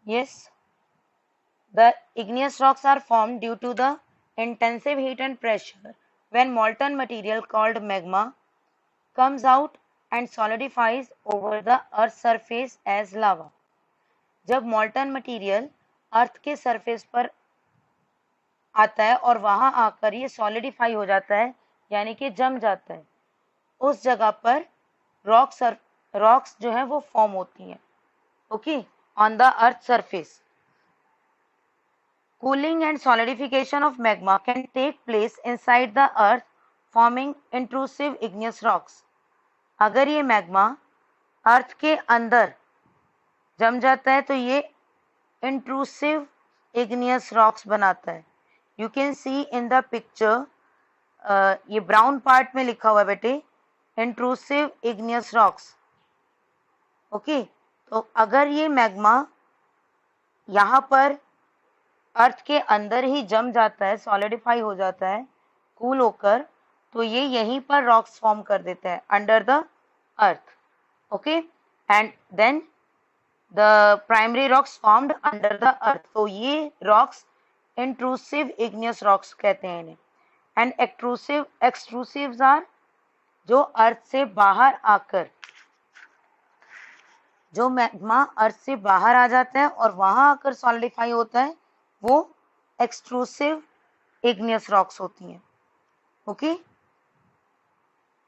Yes, the igneous rocks are formed due to the intensive heat and pressure when molten material called magma comes out and solidifies over the earth's surface as lava. जब molten material अर्थ के surface पर आता है और वहां आकर ये solidify हो जाता है, यानी कि जम जाता है, उस जगह पर रॉक्स जो है वो फॉर्म होती हैं, okay, on the earth surface. Cooling and solidification of magma can take place inside the earth, forming intrusive igneous rocks. अगर ये मैग्मा अर्थ के अंदर जम जाता है तो ये इंट्रूसिव इग्नियस रॉक्स बनाता है. You can see in the picture, ये ब्राउन पार्ट में लिखा हुआ है बेटे, इंट्रूसिव इग्नियस रॉक्स. ओके, तो अगर ये मैग्मा यहाँ पर अर्थ के अंदर ही जम जाता है, सॉलिडिफाई हो जाता है कूल होकर, तो ये यहीं पर रॉक्स फॉर्म कर देता है under the earth. Okay, and then the primary rocks formed under the earth. तो ये रॉक्स इंट्रूसिव इग्नियस रॉक्स कहते हैं इन्हें. एंड एक्सट्रूसिव्स आर जो अर्थ से बाहर आकर, जो मैग्मा अर्थ से बाहर आ जाता है और वहां आकर सॉलिडिफाई होता है, वो एक्सट्रूसिव इग्नियस रॉक्स होती हैं. Okay,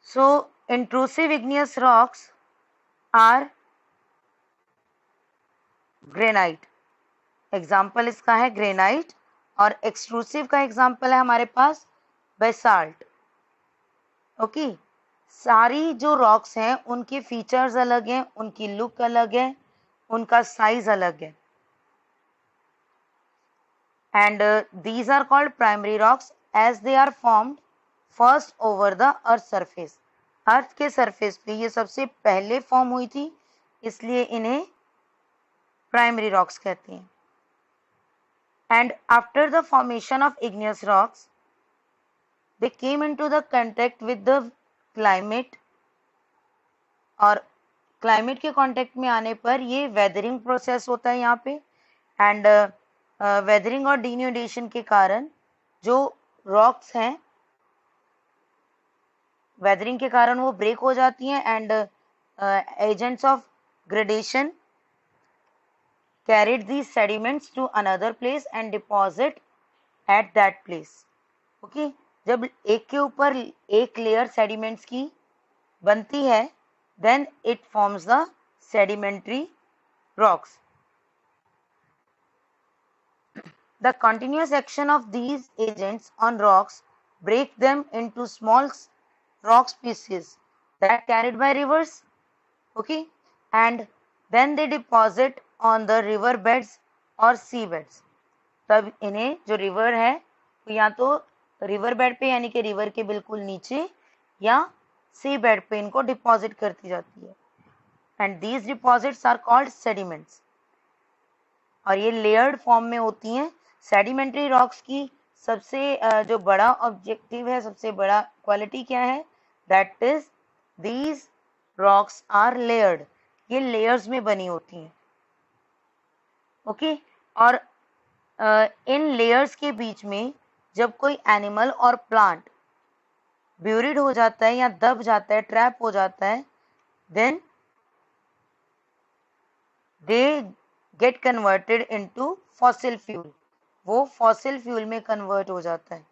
so intrusive igneous rocks are granite, example इसका है ग्रेनाइट, और एक्सट्रूसिव का एग्जाम्पल है हमारे पास बेसाल्ट. ओके, सारी जो रॉक्स हैं उनके फीचर्स अलग हैं, उनकी लुक अलग है, उनका साइज अलग है. And these are called primary rocks as they are formed first over the earth surface. अर्थ के सरफेस पे ये सबसे पहले फॉर्म हुई थी, इसलिए इन्हें प्राइमरी रॉक्स कहते हैं. And after the formation of igneous rocks, they came into the contact with the climate, और क्लाइमेट के कांटेक्ट में आने पर ये वेदरिंग प्रोसेस होता है यहाँ पे. एंड वेदरिंग और डिन्यूडेशन के कारण जो रॉक्स हैं, वेदरिंग के कारण वो ब्रेक हो जाती हैं, and agents of gradation carried these sediments to another place and deposit at that place. Okay, जब एक के ऊपर एक लेयर सेडिमेंट्स की बनती है, then it forms the sedimentary rocks. The continuous action of these agents on rocks break them into small rock species that carried by rivers. Okay, and then they deposit on the river beds or sea beds. तब इन्हें जो river है तो या तो river bed पे यानी कि रिवर के बिल्कुल नीचे या सी बेड पे इनको डिपॉजिट करती जाती है. And these deposits are called sediments, और ये लेयर्ड फॉर्म में होती हैं. सेडिमेंट्री रॉक्स की सबसे जो बड़ा ऑब्जेक्टिव है, सबसे बड़ा क्वालिटी क्या है, that is these rocks are layered, ये लेयर्स में बनी होती हैं. ओके, और इन लेयर्स के बीच में जब कोई एनिमल और प्लांट ब्यूरिड हो जाता है या दब जाता है, ट्रैप हो जाता है, then they get converted into fossil fuel, वो फॉसिल फ्यूल में कन्वर्ट हो जाता है.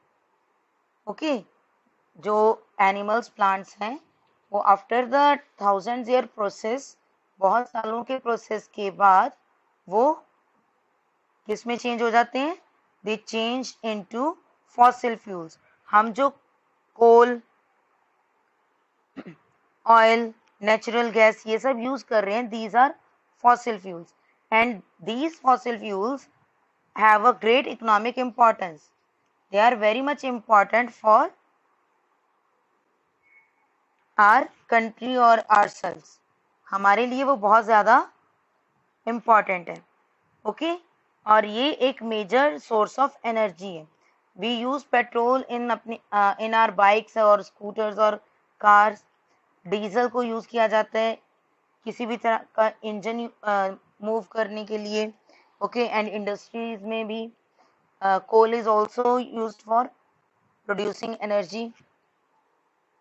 ओके, जो एनिमल्स प्लांट्स हैं वो आफ्टर द 1000 ईयर प्रोसेस, बहुत सालों के प्रोसेस के बाद वो किस में चेंज हो जाते हैं, दे चेंज इनटू फॉसिल फ्यूल्स. हम जो कोल, ऑयल, नेचुरल गैस ये सब यूज कर रहे हैं, these are fossil fuels, and these fossil fuels have a great economic importance. They are very much important for our country or ourselves. हमारे लिए वो बहुत ज़्यादा important है. ओके, और ये एक मेजर सोर्स ऑफ एनर्जी है. We use petrol in our bikes और स्कूटर्स और कार्स. डीजल को यूज किया जाता है किसी भी तरह का इंजन मूव करने के लिए. Okay, and industries may be coal is also used for producing energy.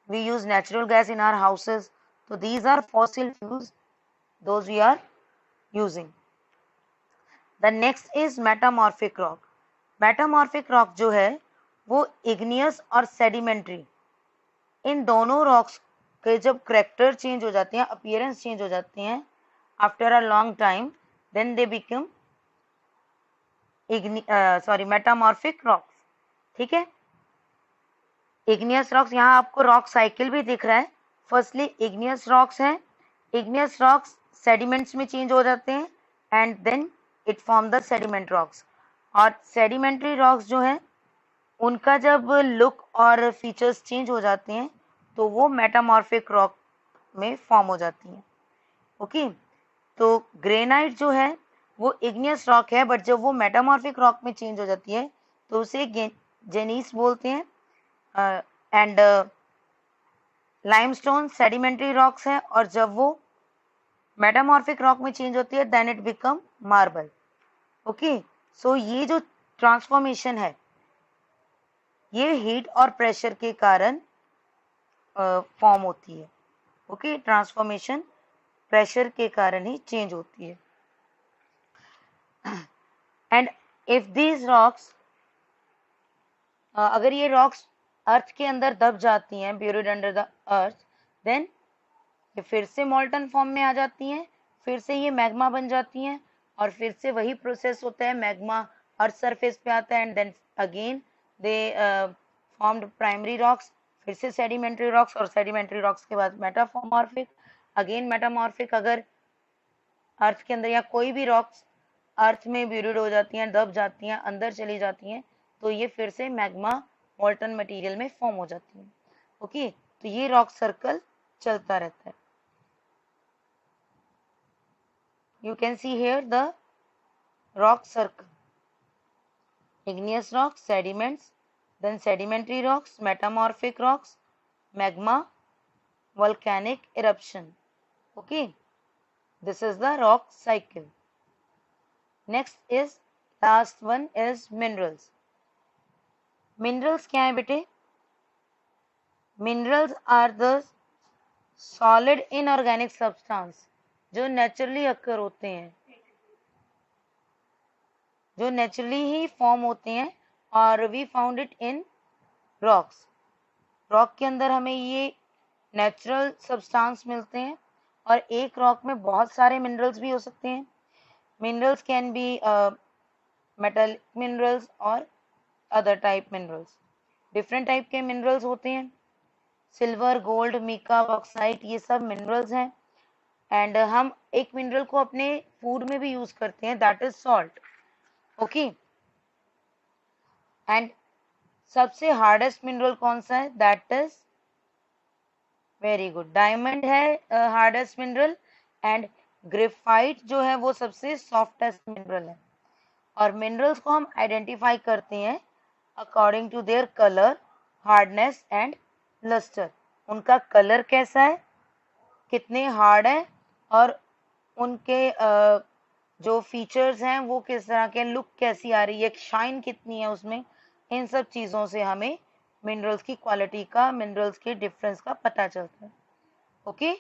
We use natural gas in our houses. So these are fossil fuels, those we are using. The next is metamorphic rock. Metamorphic rock जो है वो igneous और sedimentary, इन दोनों rocks के जब character change हो जाते हैं, अपीयरेंस चेंज हो जाते हैं after a long time, then they become metamorphic rocks. ठीक है, इग्नियस रॉक्स, यहाँ आपको रॉक साइकिल भी दिख रहा है. फर्स्टली इग्नियस रॉक्स हैं. इग्नियस रॉक्स सेडिमेंट्स में चेंज हो जाते हैं and then it form the sediment rocks. और सेडिमेंट्री रॉक्स जो हैं उनका जब लुक और फीचर्स चेंज हो जाते हैं तो वो मेटामॉर्फिक रॉक में फॉर्म हो जाती हैं. ओके, तो ग्रेनाइट जो है वो इग्नियस रॉक है, बट जब वो मेटामॉर्फिक रॉक में चेंज हो जाती है तो उसे जेनीस बोलते हैं. एंड लाइमस्टोन सेडिमेंट्री रॉक्स है, और जब वो मेटामॉर्फिक रॉक में चेंज होती है then it become marble. Okay, so ये जो ट्रांसफॉर्मेशन है ये हीट और प्रेशर के कारण फॉर्म होती है. ओके, ट्रांसफॉर्मेशन प्रेशर के कारण ही चेंज होती है. एंड इफ दीज रॉक्स, अगर ये रॉक्स अर्थ के अंदर दब जाती हैं, buried under the earth, then ये फिर से मॉल्टन फॉर्म में आ जाती हैं, फिर से ये मैग्मा बन जाती हैं, और फिर से वही प्रोसेस होता है, मैग्मा अर्थ सरफेस पे आता है and then again they formed primary rocks, फिर से सेडिमेंट्री रॉक्स, और सेडिमेंट्री रॉक्स के बाद मेटामॉर्फिक, अगेन मेटामॉर्फिक. अगर अर्थ के अंदर या कोई भी रॉक्स अर्थ में ब्यूरिड हो जाती हैं, दब जाती हैं, अंदर चली जाती हैं, तो ये फिर से मैग्मा मॉल्टन मटेरियल में फॉर्म हो जाती हैं. ओके, तो ये रॉक सर्कल चलता रहता है. You can see here the rock circle: igneous rocks, sediments, then sedimentary rocks, metamorphic rocks, magma, volcanic eruption. Okay, this is the rock cycle. Next is, last one is minerals. Minerals क्या है बेटे? Minerals are the solid inorganic substance जो naturally occur होते हैं, जो naturally ही form होते हैं, और we found it in rocks. Rock के अंदर हमें ये नेचुरल सब्सटेंस मिलते हैं, और एक रॉक में बहुत सारे मिनरल्स भी हो सकते हैं. Minerals can be metal minerals और other type minerals. Different type के मिनरल्स होते हैं. सिल्वर, गोल्ड, मीका, बॉक्साइट, ये सब मिनरल्स हैं. एंड हम एक मिनरल को अपने फूड में भी यूज करते हैं, that is salt. Okay, and सबसे हार्डेस्ट मिनरल कौन सा है? That is, very good, diamond है हार्डेस्ट मिनरल. एंड ग्रेफाइट जो है वो सबसे सॉफ्टेस्ट मिनरल है. और मिनरल्स को हम आइडेंटिफाई करते हैं according to their colour, hardness and lustre. उनका कलर कैसा है, कितने हार्ड है, और उनके जो फीचर्स हैं वो किस तरह के, लुक कैसी आ रही है, शाइन कितनी है उसमें. इन सब चीज़ों से हमें मिनरल्स की क्वालिटी का, मिनरल्स के डिफरेंस का पता चलता है. ओके,